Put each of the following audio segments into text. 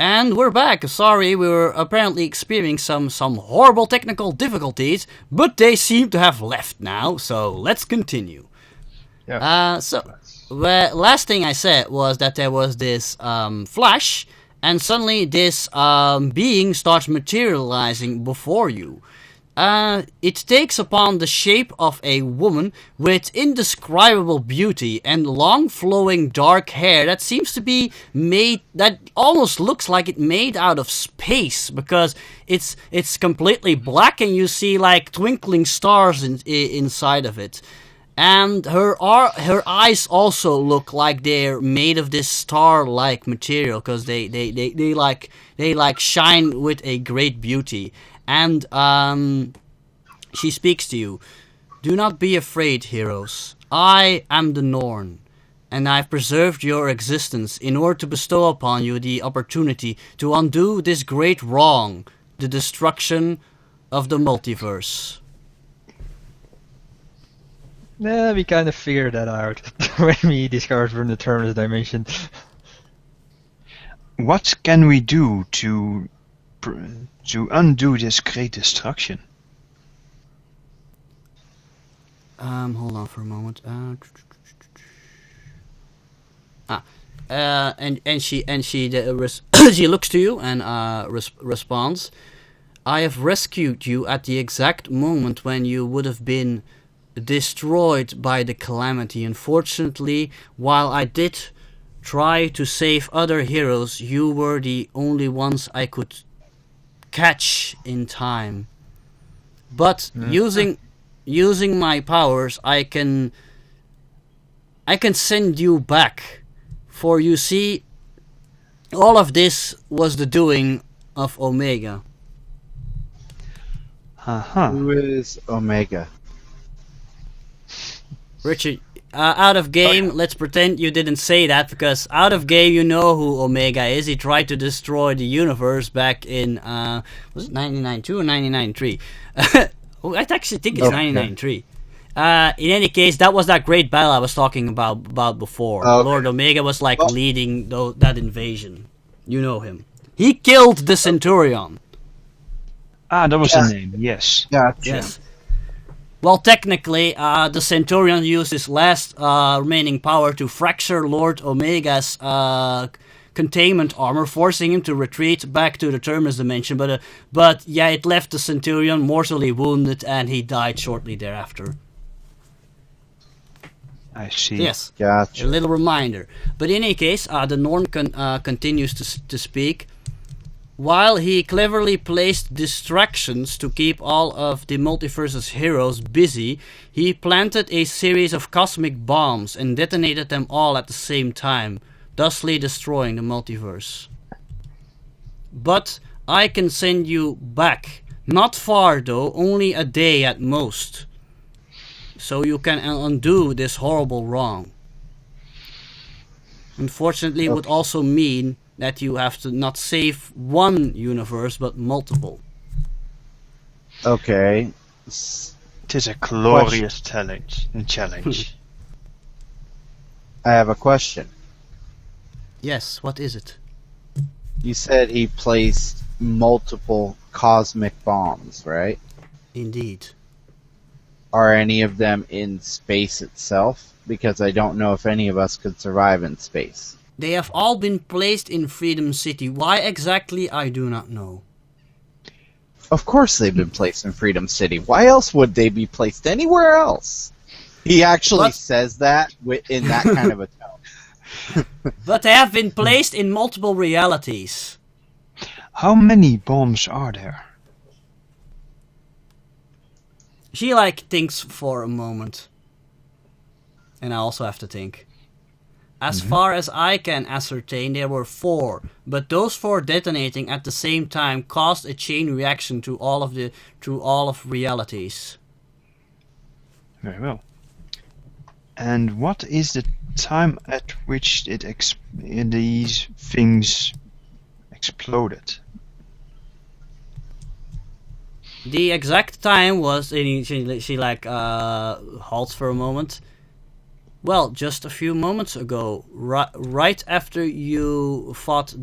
And we're back. Sorry, we were apparently experiencing some horrible technical difficulties, but they seem to have left now, so let's continue. Yeah. The last thing I said was that there was this flash, and suddenly this being starts materializing before you. It takes upon the shape of a woman with indescribable beauty and long flowing dark hair that seems to be made, that almost looks like it made out of space, because it's completely black and you see like twinkling stars inside of it. And her eyes also look like they're made of this star-like material, because they like shine with a great beauty. And she speaks to you. Do not be afraid, heroes. I am the Norn, and I've preserved your existence in order to bestow upon you the opportunity to undo this great wrong, the destruction of the multiverse. Yeah, we kind of figured that out when we discovered from the terms that I mentioned. What can we do to undo this great destruction? Hold on for a moment. She looks to you and responds. I have rescued you at the exact moment when you would have been destroyed by the calamity. Unfortunately, while I did try to save other heroes, you were the only ones I could catch in time. But using my powers, I can send you back. For you see, all of this was the doing of Omega. Who is Omega? Richard, out of game, let's pretend you didn't say that, because out of game you know who Omega is. He tried to destroy the universe back in, was it 99.2 or 99.3? I actually think it's 99.3. In any case, that was that great battle I was talking about before. Lord Omega was like leading that invasion. You know him. He killed the Centurion. That was the name, yes. Gotcha. Yes. Well, technically, the Centurion used his last remaining power to fracture Lord Omega's containment armor, forcing him to retreat back to the Terminus dimension. But yeah, it left the Centurion mortally wounded, and he died shortly thereafter. I see. Yes, Gotcha. a little reminder. But in any case, the Norn continues to speak. While he cleverly placed distractions to keep all of the multiverse's heroes busy, he planted a series of cosmic bombs and detonated them all at the same time, thusly destroying the multiverse. But I can send you back. Not far though, only a day at most. So you can undo this horrible wrong. Unfortunately, it would also mean that you have to not save one universe, but multiple. Okay. It is a glorious challenge. I have a question. Yes, what is it? You said he placed multiple cosmic bombs, right? Indeed. Are any of them in space itself? Because I don't know if any of us could survive in space. They have all been placed in Freedom City. Why exactly, I do not know. Of course they've been placed in Freedom City. Why else would they be placed anywhere else? He actually says that in that kind of a tone. But they have been placed in multiple realities. How many bombs are there? She thinks for a moment. And I also have to think. As far as I can ascertain, there were 4, but those 4 detonating at the same time caused a chain reaction to all of realities. Very well. And what is the time at which these things exploded? The exact time was, she halts for a moment. Well, just a few moments ago, right after you fought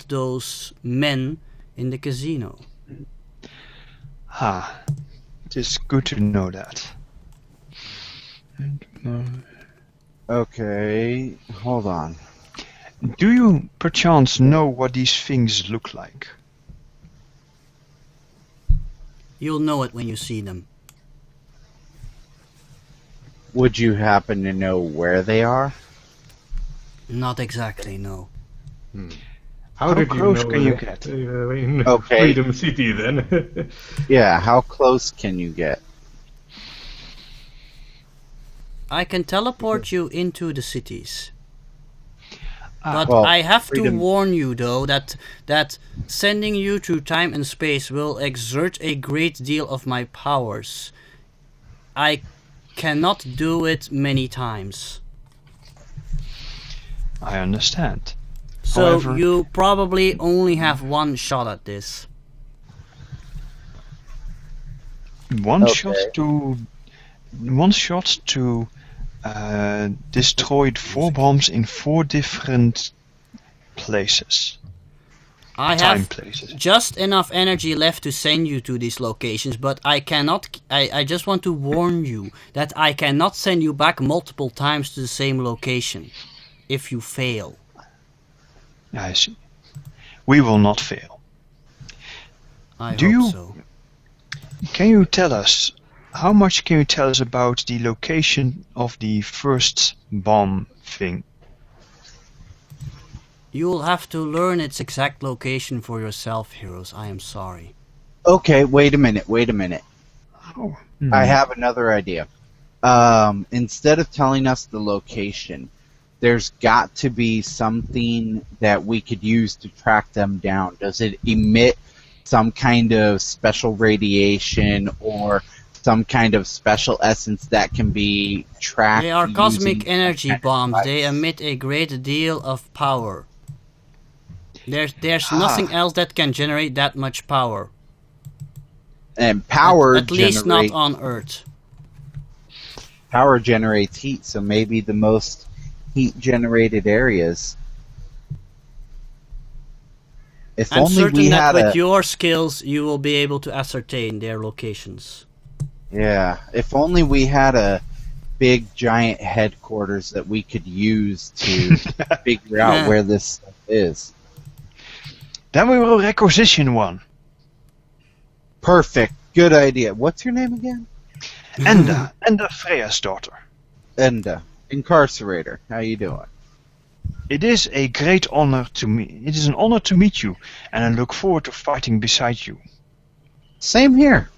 those men in the casino. It is good to know that. Okay, hold on. Do you perchance know what these things look like? You'll know it when you see them. Would you happen to know where they are? Not exactly, no. How did close you know can you that? get? In Okay. Freedom City, then. Yeah, how close can you get? I can teleport you into the cities. But well, I have to freedom- warn you, though, that sending you through time and space will exert a great deal of my powers. I cannot do it many times. I understand. So However- you probably only have one shot at this. One Okay. shot to destroy 4 bombs in 4 different places. I Time have places. just enough energy left to send you to these locations, but I cannot. I just want to warn you that I cannot send you back multiple times to the same location if you fail. I see. We will not fail. I Do hope you- so. Can you tell us, how much can you tell us about the location of the first bomb thing? You'll have to learn its exact location for yourself, heroes. I am sorry. Okay, wait a minute. Oh. I have another idea. Instead of telling us the location, there's got to be something that we could use to track them down. Does it emit some kind of special radiation or some kind of special essence that can be tracked? They are cosmic using energy some kind of bombs. They device? emit a great deal of power. There's nothing else that can generate that much power. And power At least not generate- on Earth. power generates heat, so maybe the most heat generated areas. If I'm only certain we that had with a your skills you will be able to ascertain their locations. yeah, if only we had a big giant headquarters that we could use to figure out Yeah. where this stuff is. Then we will requisition one. Perfect. Good idea. What's your name again? Enda Freya's daughter. Enda. Incarcerator. How you doing? It is a great honor to me. It is an honor to meet you, and I look forward to fighting beside you. Same here.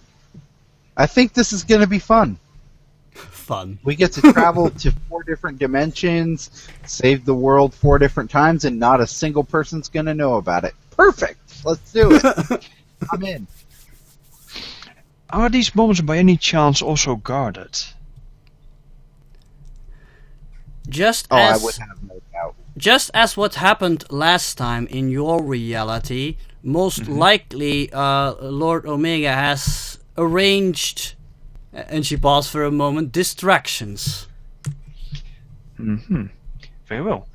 I think this is going to be fun. Fun. We get to travel to 4 different dimensions, save the world 4 different times, and not a single person's going to know about it. Perfect. Let's do it. I'm in. Are these bombs by any chance also guarded? Just Oh, I as would have no doubt. just as what happened last time in your reality, most likely Lord Omega has arranged, and she paused for a moment, distractions. Mm-hmm. Very well.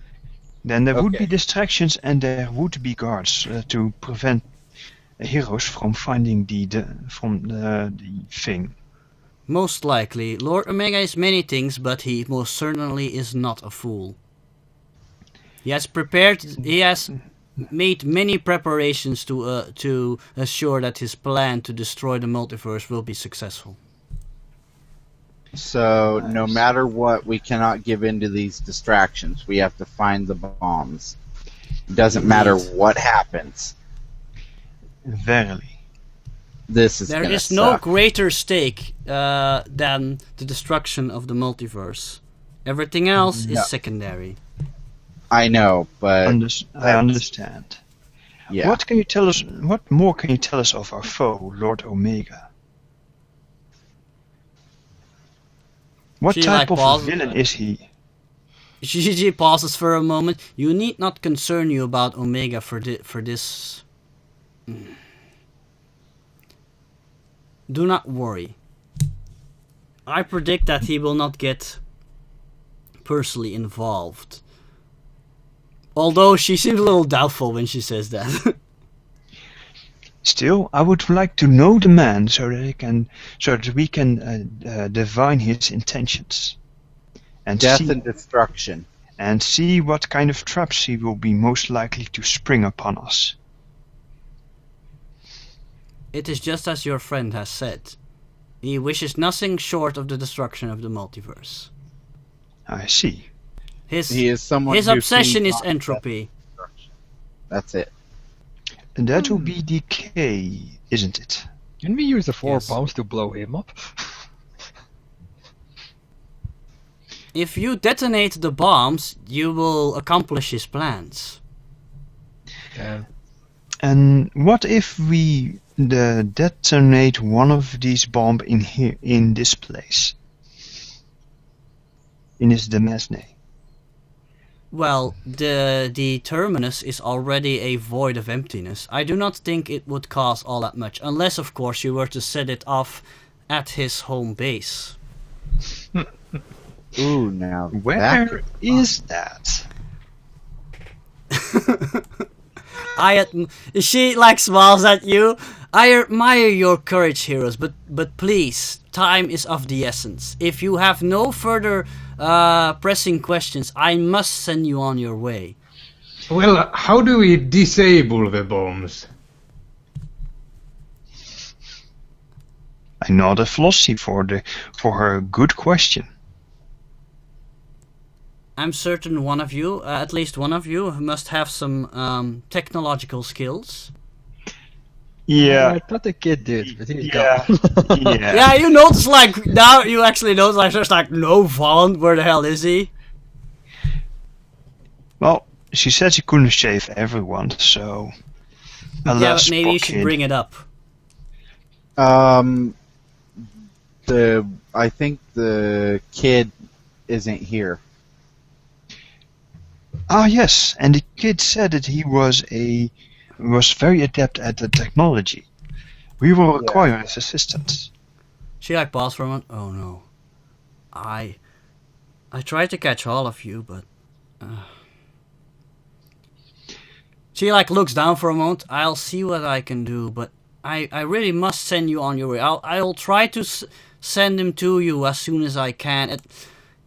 Then there would Okay. be distractions and there would be guards to prevent heroes from finding the thing. Most likely. Lord Omega is many things, but he most certainly is not a fool. He has made many preparations to assure that his plan to destroy the multiverse will be successful. So, no matter what, we cannot give in to these distractions. We have to find the bombs. It doesn't matter Indeed. what happens. Verily. This is There gonna is no suck. greater stake than the destruction of the multiverse. Everything else No. is secondary. I know, but I understand. yeah. What can you tell us? What more can you tell us of our foe, Lord Omega? What She, type like, of pauses- villain is he? Gigi pauses for a moment. You need not concern you about Omega for this. Do not worry. I predict that he will not get personally involved. Although she seems a little doubtful when she says that. Still, I would like to know the man so that we can divine his intentions. And Death and destruction. And see what kind of traps he will be most likely to spring upon us. It is just as your friend has said. He wishes nothing short of the destruction of the multiverse. I see. He is someone his who obsession sees is entropy. That's it. And that will be decay, isn't it? Can we use the 4 Yes. bombs to blow him up? If you detonate the bombs, you will accomplish his plans. Yeah. And what if we detonate one of these bombs in this place? In this demesne? Well, the terminus is already a void of emptiness. I do not think it would cause all that much, unless of course you were to set it off at his home base. Ooh, now Where is that? She like smiles at you. I admire your courage, heroes, but please, time is of the essence. If you have no further pressing questions, I must send you on your way. Well, how do we disable the bombs? I nod at Flossie for her good question. I'm certain one of you, at least one of you, must have some technological skills. Yeah. I thought the kid did, but he's Yeah. gone. Yeah. Yeah, you notice like now you actually notice like there's like no Vaughn. Where the hell is he? Well, she said she couldn't save everyone, so. Yeah, Alas, but maybe poor you should kid. bring it up. I think the kid isn't here. Ah, yes, and the kid said that he was very adept at the technology. We will require his assistance. She like paused for a moment. Oh no, I tried to catch all of you, but she like looks down for a moment. I'll see what I can do, but I really must send you on your way. I'll try to send him to you as soon as I can.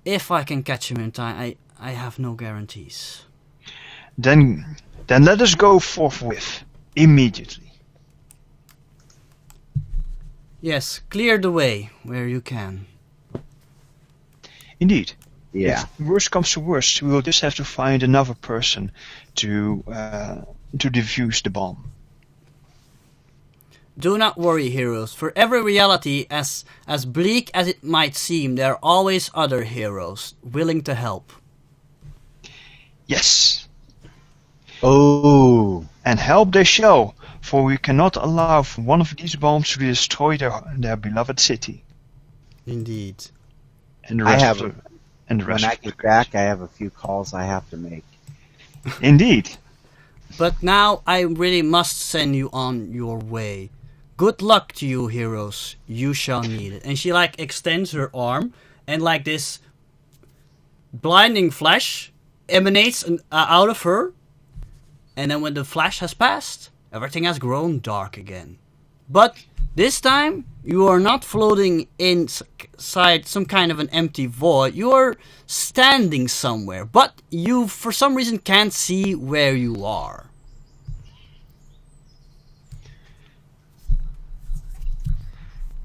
If I can catch him in time, I have no guarantees. Then let us go forthwith, immediately. Yes, clear the way where you can. Indeed. Yeah. If worst comes to worst, we will just have to find another person to defuse the bomb. Do not worry, heroes. For every reality, as bleak as it might seem, there are always other heroes willing to help. Yes, Oh. and help they shall, for we cannot allow one of these bombs to destroy their beloved city. Indeed. And the I rest have of the, and the When rest I of the get back, I have a few calls I have to make. Indeed. But now I really must send you on your way. Good luck to you, heroes. You shall need it. And she like extends her arm, and like this blinding flash emanates out of her. And then when the flash has passed, everything has grown dark again. But this time, you are not floating inside some kind of an empty void. You are standing somewhere, but you, for some reason, can't see where you are.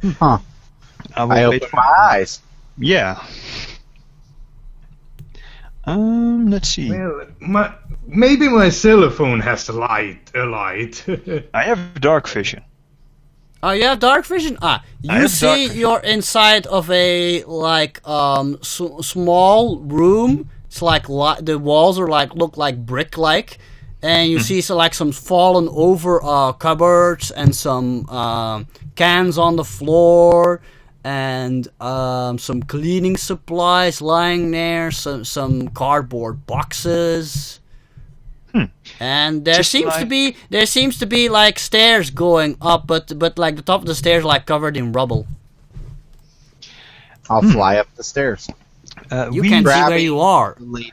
Huh. I will I wait open for- my eyes. Yeah. Let's see. Well, maybe my cell phone has a light. I have dark vision. Oh, you have dark vision? I You have dark see vision. you're inside of a, like, small room. It's like, the walls are like, look like brick-like. And you see some fallen over cupboards and some cans on the floor. And some cleaning supplies lying there. Some cardboard boxes. And there Just seems like- to be like stairs going up, but like the top of the stairs like covered in rubble. I'll fly up the stairs. You we can't see where grabbing you are. the lady.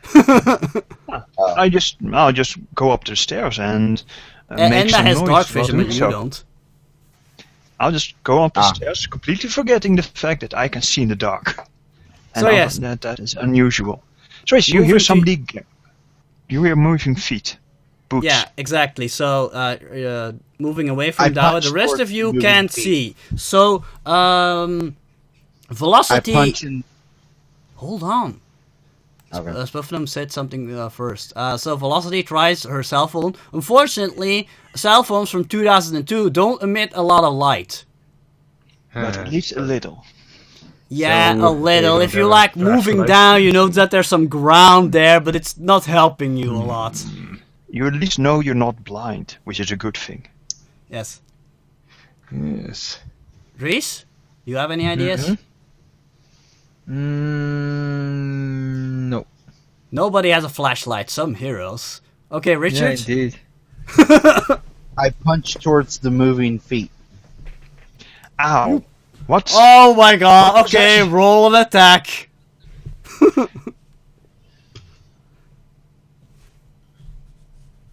I'll just go up the stairs and make Enda some has noise dark while vision, doing but you so. don't. I'll just go up the Ah. stairs, completely forgetting the fact that I can see in the dark. And So, other yes. than that is unusual. So yes, you Moving hear feet. somebody. You hear moving feet. Boots. Yeah, exactly. So, moving away from I Dawa, the punched rest towards of you moving can't feet. see. So, I velocity. punch in. Hold on. Okay. Both of them said something first. So Velocity tries her cell phone. Unfortunately, cell phones from 2002 don't emit a lot of light. But at least a little. Yeah, So a little. they If don't you have like a moving flashlight. down, you know that there's some ground there, but it's not helping you a lot. You at least know you're not blind, which is a good thing. Yes. Yes. Reese, you have any ideas? No. Nobody has a flashlight. Some heroes. Okay, Yeah, Richard. indeed. I punch towards the moving feet. Ow! What? Oh my god. Okay, roll an attack.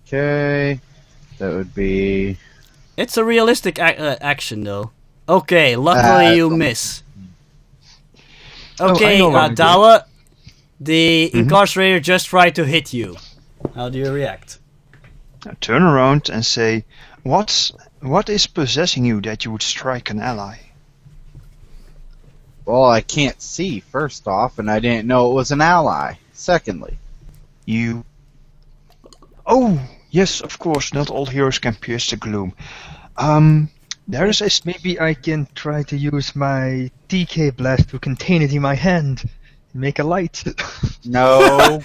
Okay, that would be. It's a realistic action, though. Okay, luckily you miss. Okay, know what I did. Dawa, the incarcerator just tried to hit you. How do you react? I turn around and say, what is possessing you that you would strike an ally? Well, I can't see, first off, and I didn't know it was an ally. Secondly, You... Oh, yes, of course, not all heroes can pierce the gloom. There is a... Maybe I can try to use my TK blast to contain it in my hand and make a light. no.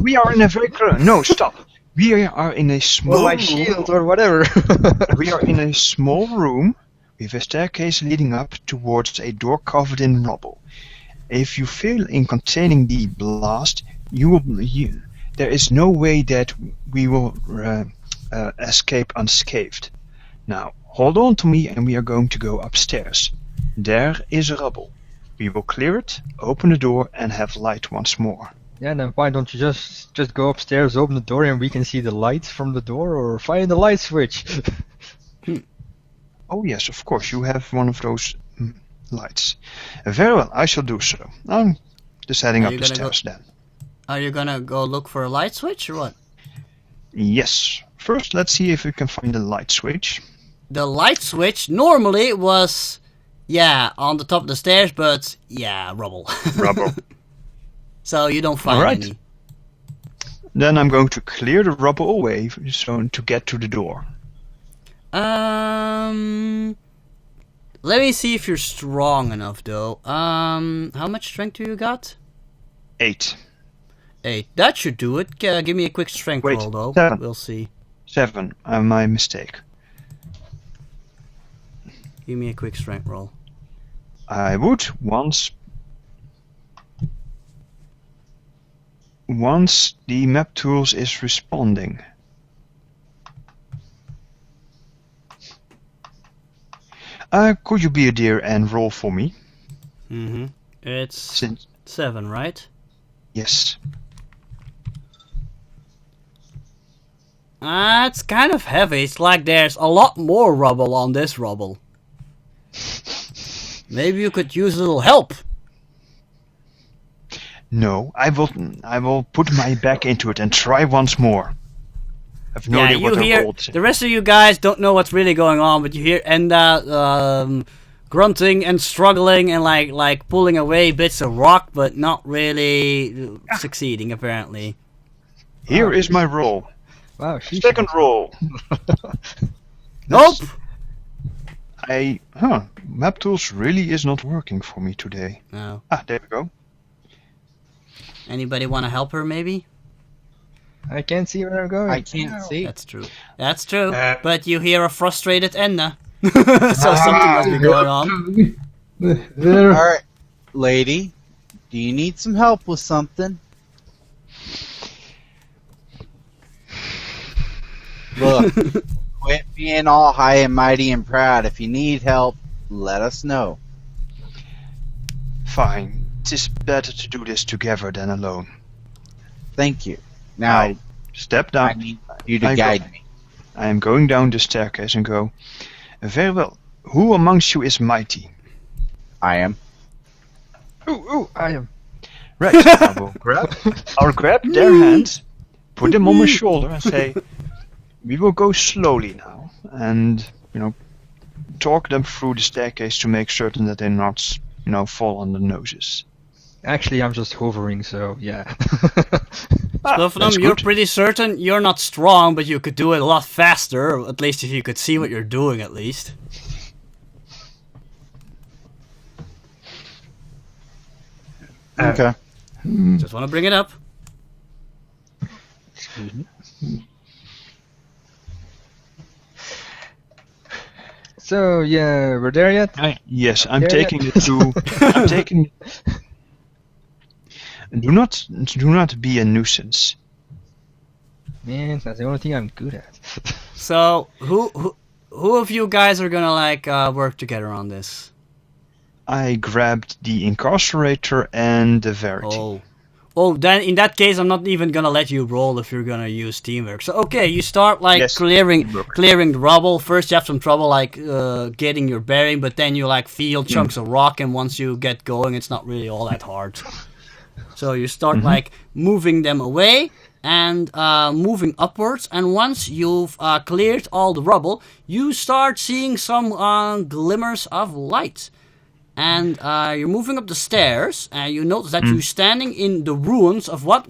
We are in a very... No, stop. We are in a small Or my room. shield or whatever. We are in a small room with a staircase leading up towards a door covered in rubble. If you fail in containing the blast, there is no way that we will escape unscathed. Now, hold on to me and we are going to go upstairs. There is rubble. We will clear it, open the door and have light once more. Yeah, then why don't you just go upstairs, open the door, and we can see the lights from the door, or find the light switch? Oh yes, of course, you have one of those lights. Very well, I shall do so. I'm just heading Are up you the gonna stairs then. Are you gonna go look for a light switch or what? Yes. First, let's see if we can find the light switch. The light switch normally was, on the top of the stairs, but rubble. Rubble. So you don't find Alright. any. Then I'm going to clear the rubble away so to get to the door. Let me see if you're strong enough though. How much strength do you got? 8. 8. That should do it. Give me a quick strength Wait, roll though. 7. We'll see. 7. My mistake. Give me a quick strength roll. I would once the map tools is responding. Could you be a dear and roll for me? Mm-hmm. It's Since 7, right? yes. It's kind of heavy. It's like there's a lot more rubble on this rubble. Maybe you could use a little help. No, I will put my back into it and try once more. I've no idea you what the hear roll is. the rest of you guys don't know what's really going on, but you hear Enda grunting and struggling and like pulling away bits of rock, but not really succeeding apparently. Here is my roll. Wow, she's Second roll. Nope. Map tools really is not working for me today. No. There we go. Anybody want to help her? Maybe. I can't see where I'm going. I can't see. That's true. That's true. Uh, But you hear a frustrated Enda. So something must be going on. There. Alright, lady, do you need some help with something? Look, quit being all high and mighty and proud. If you need help, let us know. Fine. it is better to do this together than alone. Thank you. Now, Step I down. need you to I go. guide me. I am going down the staircase and go. Very well. Who amongst you is mighty? I am. Ooh, I am. Right. I'll grab their hands, put them on my shoulder, and say, "We will go slowly now, and talk them through the staircase to make certain that they not, fall on the noses." Actually, I'm just hovering, so yeah. Stuffnum, that's you're good. pretty certain you're not strong, but you could do it a lot faster, or at least if you could see what you're doing, at least. Okay. Just want to bring it up. Excuse me. So yeah, we're there yet? Yes, I'm Yeah, taking yeah. it to. I'm taking. Do not be a nuisance. Man, that's the only thing I'm good at. So, who of you guys are gonna work together on this? I grabbed the incarcerator and the verity. Oh. Well, then in that case, I'm not even gonna let you roll if you're gonna use teamwork. So, okay, you start Yes, clearing teamwork. the rubble. First, you have some trouble getting your bearing, but then you feel chunks of rock, and once you get going, it's not really all that hard. So you start moving them away and moving upwards, and once you've cleared all the rubble, you start seeing some glimmers of light. And you're moving up the stairs, and you notice that you're standing in the ruins of what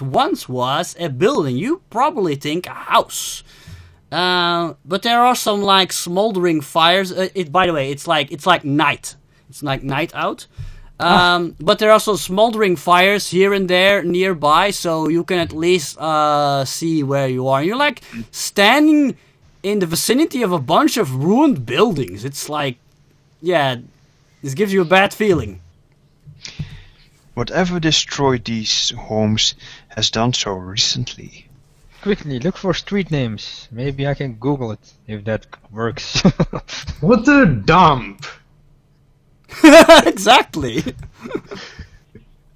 once was a building. You probably think a house. But there are some smoldering fires. By the way, it's like night. It's like night out. But there are also smoldering fires here and there nearby, so you can at least see where you are. And you're standing in the vicinity of a bunch of ruined buildings. It's this gives you a bad feeling. Whatever destroyed these homes has done so recently. Quickly, look for street names. Maybe I can Google it, if that works. What a dump! Exactly.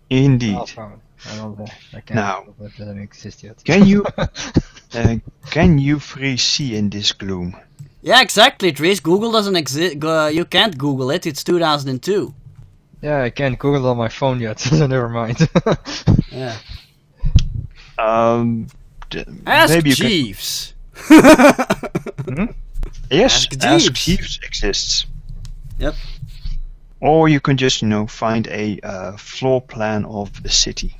Indeed. I found. I don't know. I can't. Now. Google it, doesn't exist yet. Can you three see in this gloom? Yeah, exactly, Tris. Google doesn't exist. You can't Google it. It's 2002. Yeah, I can't Google it on my phone yet, so never mind. Yeah. Ask Maybe you Jeeves. can. Yes, Ask Ask Jeeves. Jeeves exists. Yep. Or you can just, find a floor plan of the city.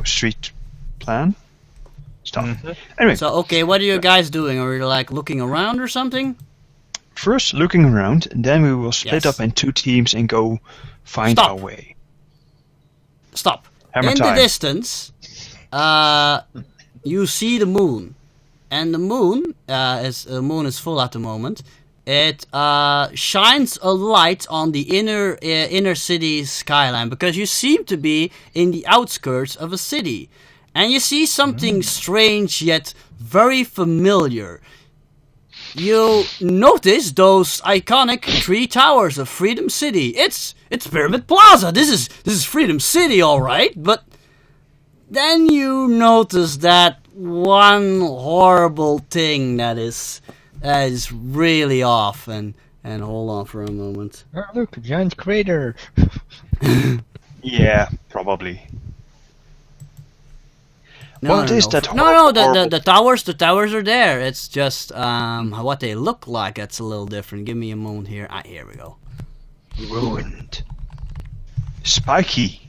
Street plan stuff. Anyway, So, okay, what are you guys doing? Are you looking around or something? first looking around, and then we will split Yes. up in two teams and go find Stop. our way. Stop. Hammer In time. the distance, you see the moon, and the moon is full at the moment. It shines a light on the inner city skyline because you seem to be in the outskirts of a city, and you see something strange yet very familiar. You notice those iconic three towers of Freedom City. It's Pyramid Plaza. This is Freedom City, all right. But then you notice that one horrible thing that is really off. And hold on for a moment. Oh, look, a giant crater. Yeah, probably. What is that No, horrible- the towers are there. It's just what they look like. That's a little different. Give me a moment here. Here we go. Ruined. Spiky.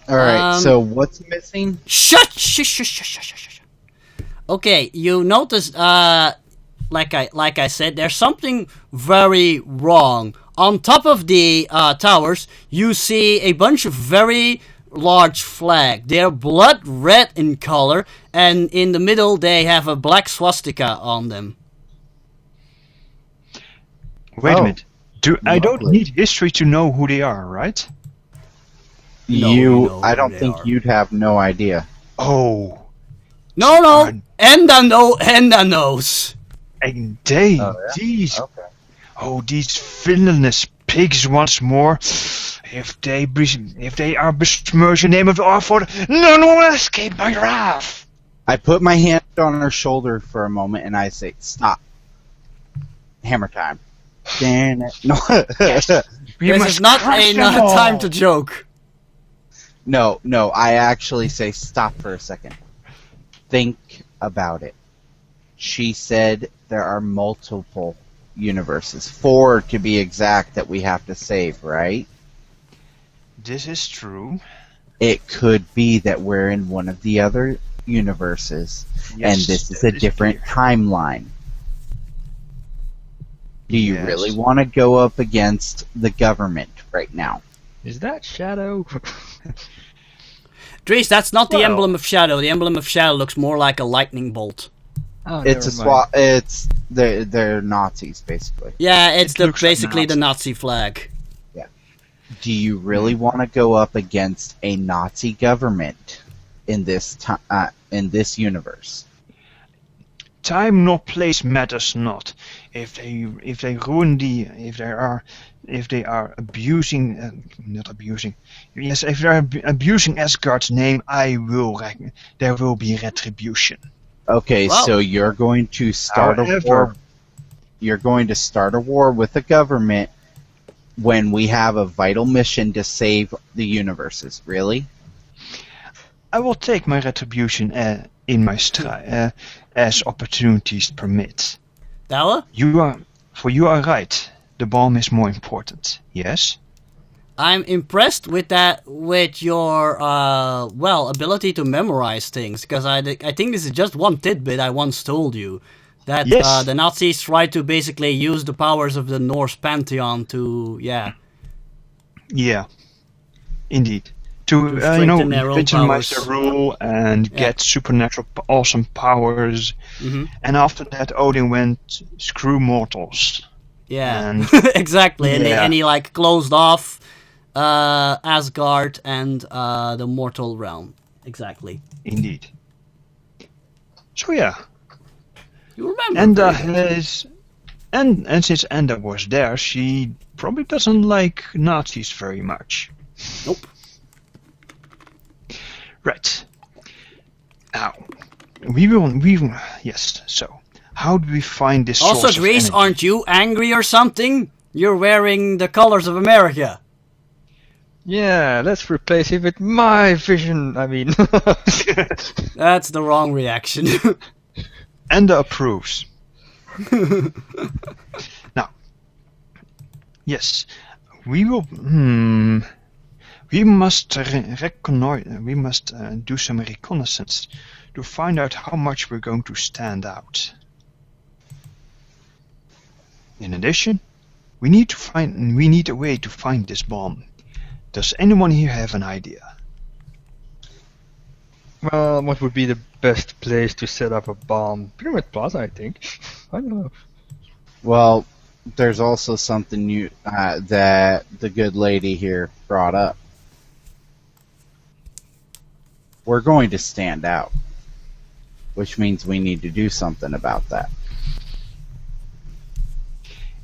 All right. Um, So what's missing? Shut! Shush. Okay, you notice, like I said, there's something very wrong. On top of the towers, you see a bunch of very large flag. They're blood red in color, and in the middle they have a black swastika on them. Wait a Oh. minute. I don't Lovely. need history to know who they are, right? No, you know I who don't they think are. you'd have no idea. Oh, No, Darn. Enda knows. and these Okay. these villainous pigs once more. If they are besmirch the name of our father, none will escape my wrath. I put my hand on her shoulder for a moment and I say, "Stop. Hammer time." Damn it. No. This is not a time to joke. No, I actually say, "Stop for a second. Think about it." She said there are multiple universes, 4 to be exact, that we have to save, right? This is true. It could be that we're in one of the other universes, Yes, and this is a that is different clear. timeline. Do you Yes. really want to go up against the government right now? Is that Shadow? Dries, that's not the Well- emblem of Shadow. The emblem of Shadow looks more like a lightning bolt. Oh, It's a never mind. swap. It's they're Nazis basically. Yeah, it's It looks like basically the Nazi. Nazi flag. Do you really want to go up against a Nazi government in this in this universe? Time nor place matters not. If they ruin if they are abusing, not abusing. Yes, if they are abusing Asgard's name, there will be retribution. Okay, Well- so you're going to start a However- war. You're going to start a war with the government when we have a vital mission to save the universes. Really? I will take my retribution in my stride as opportunities permit. Douwe? You are right. The bomb is more important. Yes. I'm impressed with that, with your ability to memorize things. Because I think this is just one tidbit I once told you that Yes. the Nazis tried to basically use the powers of the Norse pantheon to Yeah. Indeed. To strengthen their own legitimize powers. their rule and Yeah. get supernatural awesome powers. Mhm. And after that, Odin went screw mortals. Yeah, And- exactly. And, Yeah. he like closed off Asgard and the mortal realm. Exactly. Indeed. So yeah. You remember? And very good. and since Enda was there, she probably doesn't like Nazis very much. Nope. Right. Now, we will. Yes. So, how do we find this Also, source of Dries, energy? aren't you angry or something? You're wearing the colors of America. Yeah, let's replace it with my vision. I mean, That's the wrong reaction. Enda approves. Now, yes, we will. We must We must do some reconnaissance to find out how much we're going to stand out. In addition, we need a way to find this bomb. Does anyone here have an idea? well, what would be the best place to set up a bomb? Pyramid Plaza, I think. I don't know. Well, there's also something new that the good lady here brought up. We're going to stand out, which means we need to do something about that.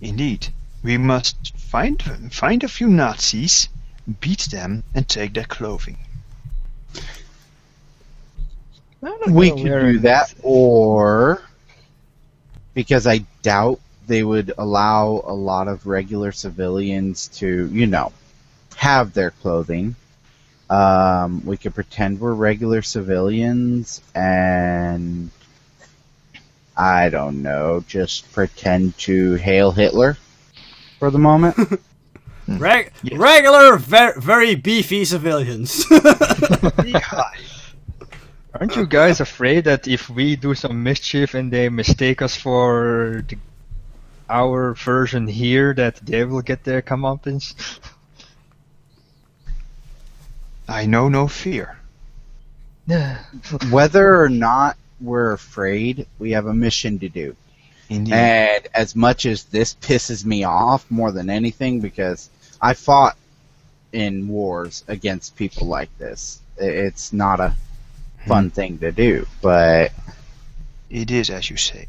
Indeed, we must find a few Nazis, beat them, and take their clothing. I don't We know could where do that, or because I doubt they would allow a lot of regular civilians to, have their clothing. We could pretend we're regular civilians and I don't know, just pretend to hail Hitler for the moment. Regular, very beefy civilians. Aren't you guys afraid that if we do some mischief and they mistake us for our version here, that they will get their comeuppance? I know no fear. Whether or not we're afraid, we have a mission to do. Indeed. And as much as this pisses me off more than anything, because I fought in wars against people like this, it's not a fun thing to do, but It is as you say.